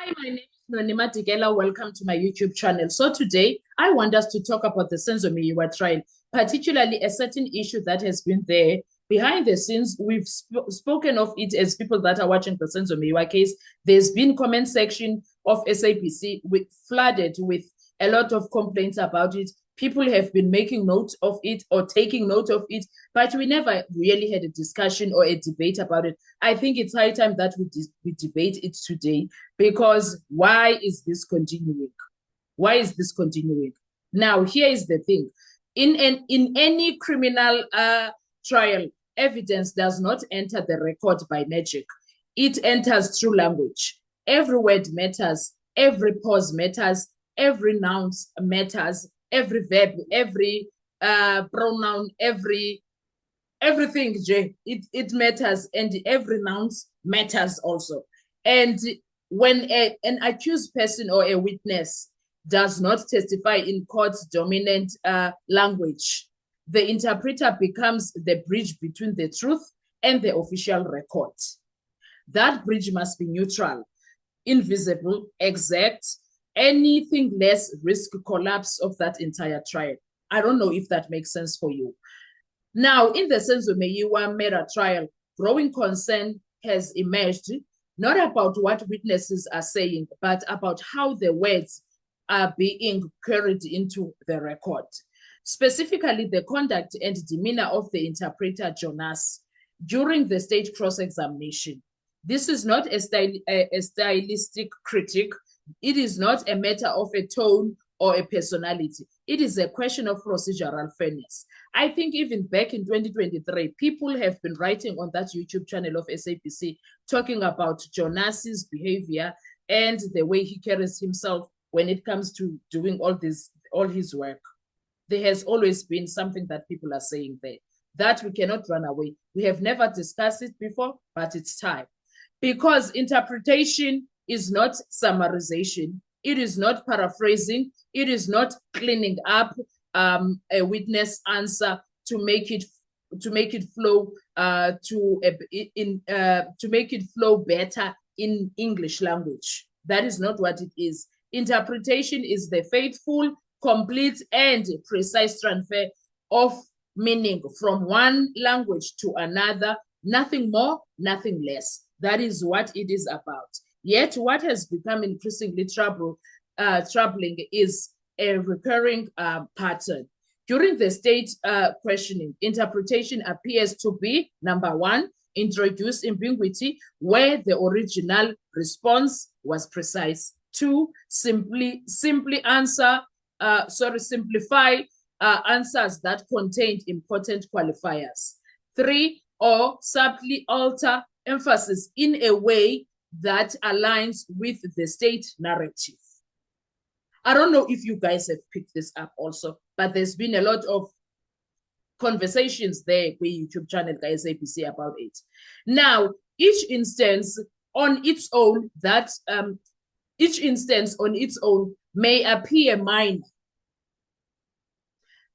Hi, my name is Nonima Digela. Welcome to my YouTube channel. So today, I want us to talk about the Senzo Meyiwa trial, particularly a certain issue that has been there behind the scenes. We've spoken of it as people that are watching the Senzo Meyiwa case. There's been comment section of SABC flooded with a lot of complaints about it. People have been making note of it or taking note of it, but we never really had a discussion or a debate about it. I think it's high time that we debate it today, because why is this continuing? Why is this continuing? Now, here is the thing. In any criminal trial, evidence does not enter the record by magic. It enters through language. Every word matters. Every pause matters. Every noun matters. Every verb, every pronoun, everything, Jay, it matters, and every noun matters also. And when an accused person or a witness does not testify in court's dominant language, the interpreter becomes the bridge between the truth and the official record. That bridge must be neutral, invisible, exact. Anything less risk collapse of that entire trial. I don't know if that makes sense for you. Now, in the Senzo Meyiwa murder trial, growing concern has emerged, not about what witnesses are saying, but about how the words are being carried into the record. Specifically, the conduct and demeanor of the interpreter, Jonas, during the state cross-examination. This is not a stylistic critique. It is not a matter of a tone or a personality. It is a question of procedural fairness. I think even back in 2023, people have been writing on that YouTube channel of SABC talking about Jonas's behavior and the way he carries himself when it comes to doing all his work. There has always been something that people are saying there that we cannot run away. We have never discussed it before, but it's time. Because interpretation is not summarization. It is not paraphrasing. It is not cleaning up a witness answer to make it flow to make it flow better in English language. That is not what it is. Interpretation is the faithful, complete, and precise transfer of meaning from one language to another. Nothing more, nothing less. That is what it is about. Yet what has become increasingly troubling is a recurring pattern. During the state questioning, interpretation appears to be, number one, introduced in ambiguity where the original response was precise. Two, simplify answers that contained important qualifiers. Three, or subtly alter emphasis in a way that aligns with the state narrative. I don't know if you guys have picked this up also, but there's been a lot of conversations there with YouTube channel guys ABC about it. Now, each instance on its own may appear minor.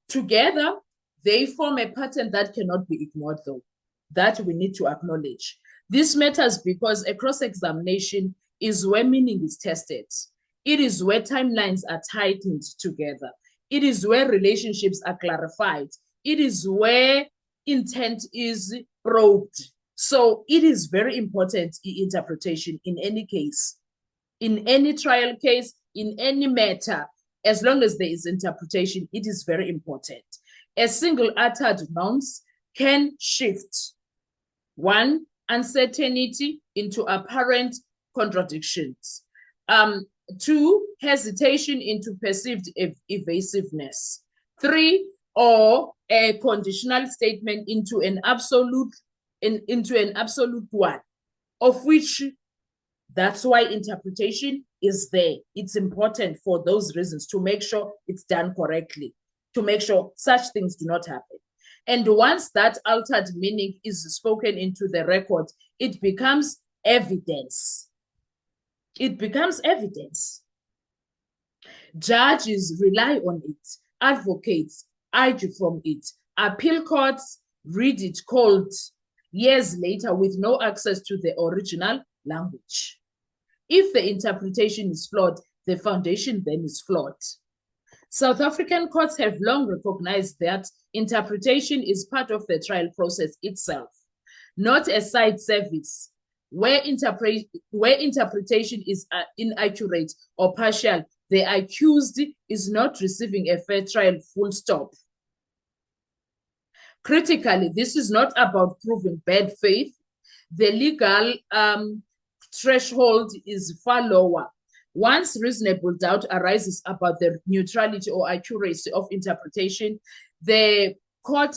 Together, they form a pattern that cannot be ignored, though, that we need to acknowledge. This matters because a cross-examination is where meaning is tested. It is where timelines are tightened together. It is where relationships are clarified. It is where intent is probed. So it is very important in interpretation in any case, in any trial case, in any matter. As long as there is interpretation, it is very important. A single uttered nouns can shift one, uncertainty into apparent contradictions. Two, hesitation into perceived evasiveness. Three, or a conditional statement into an absolute one, of which that's why interpretation is there. It's important for those reasons, to make sure it's done correctly, to make sure such things do not happen. And once that altered meaning is spoken into the record, it becomes evidence. It becomes evidence. Judges rely on it. Advocates argue from it. Appeal courts read it cold years later with no access to the original language. If the interpretation is flawed, the foundation then is flawed. South African courts have long recognized that interpretation is part of the trial process itself, not a side service. Where interpretation is inaccurate or partial, the accused is not receiving a fair trial, full stop. Critically, this is not about proving bad faith. The legal threshold is far lower. Once reasonable doubt arises about the neutrality or accuracy of interpretation, the court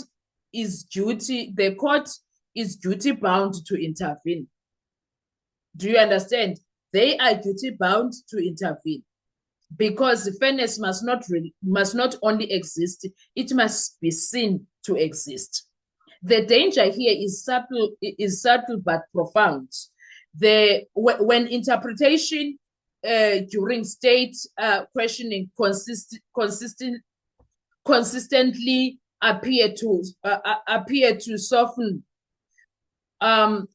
is duty bound to intervene. Do you understand? They are duty bound to intervene, because fairness must not only exist, it must be seen to exist. The danger here is subtle but profound. When interpretation during state questioning consistently appear to soften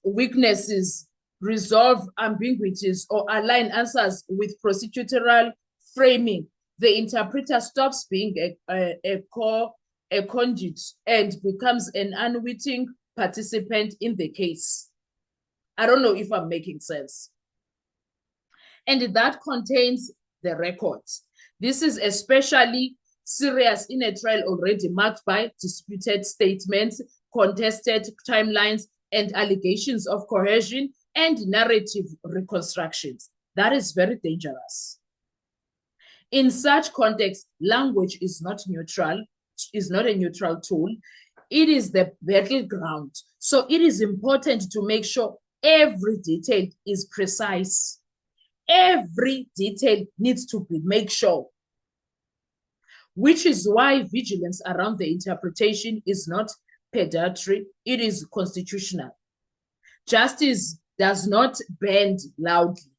weaknesses, resolve ambiguities, or align answers with procedural framing, the interpreter stops being a conduit and becomes an unwitting participant in the case. I don't know if I'm making sense. And that contains the records. This is especially serious in a trial already marked by disputed statements, contested timelines, and allegations of coercion and narrative reconstructions. That is very dangerous. In such context, language is not neutral, is not a neutral tool. It is the battleground. So it is important to make sure every detail is precise. Every detail needs to be made sure, which is why vigilance around the interpretation is not predatory, it is constitutional. Justice does not bend loudly.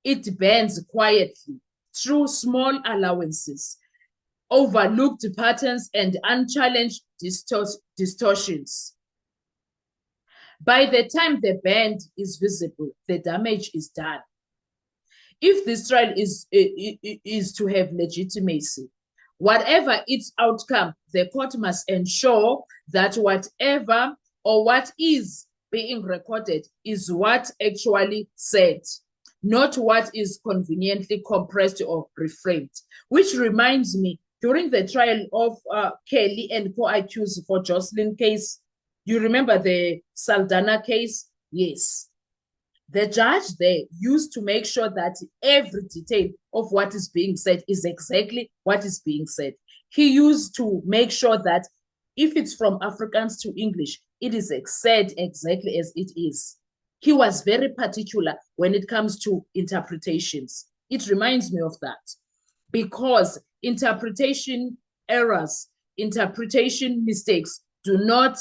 It bends quietly through small allowances, overlooked patterns, and unchallenged distortions. By the time the bend is visible, the damage is done. If this trial is to have legitimacy, whatever its outcome, the court must ensure that whatever or what is being recorded is what actually said, not what is conveniently compressed or reframed. Which reminds me, during the trial of Kelly and co-accused for Jocelyn case, you remember the Saldanha case? Yes. The judge there used to make sure that every detail of what is being said is exactly what is being said. He used to make sure that if it's from Afrikaans to English, it is said exactly as it is. He was very particular when it comes to interpretations. It reminds me of that, because interpretation errors, interpretation mistakes do not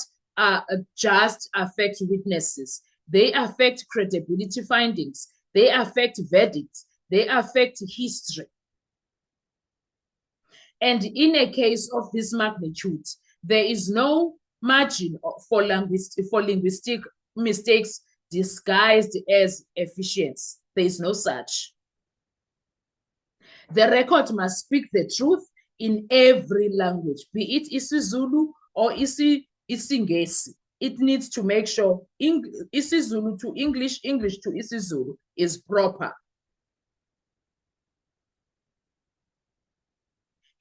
just affect witnesses. They affect credibility findings. They affect verdicts. They affect history. And in a case of this magnitude, there is no margin for linguistic mistakes disguised as efficiency. There is no such. The record must speak the truth in every language, be it isiZulu or isiNgesi. It needs to make sure isiZulu to English, English to isiZulu is proper.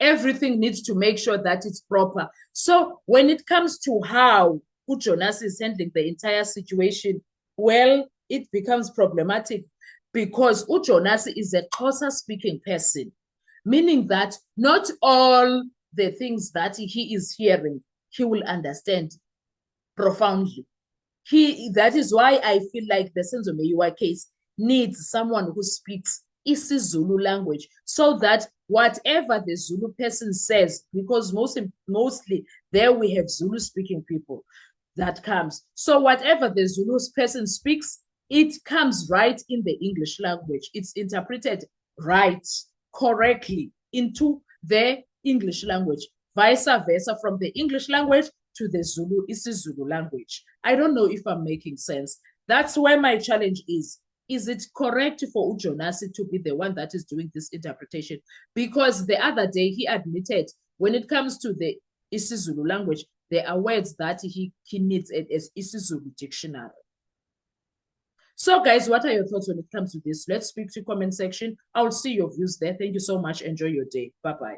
Everything needs to make sure that it's proper. So when it comes to how uJonas is handling the entire situation, well, it becomes problematic because uJonas is a Xhosa speaking person, meaning that not all the things that he is hearing, he will understand profoundly. That is why I feel like the Senzo Meyiwa case needs someone who speaks isiZulu language, so that whatever the Zulu person says, because mostly there we have Zulu speaking people that comes. So whatever the Zulu person speaks, it comes right in the English language. It's interpreted right, correctly into the English language, vice versa from the English language to the isiZulu language. I don't know if I'm making sense. That's where my challenge is. is it correct for uJonasi to be the one that is doing this interpretation? Because the other day he admitted when it comes to the isiZulu language, there are words that he needs it as isiZulu dictionary. So guys, what are your thoughts when it comes to this? Let's speak to comment section. I'll see your views there. Thank you so much. Enjoy your day. Bye-bye.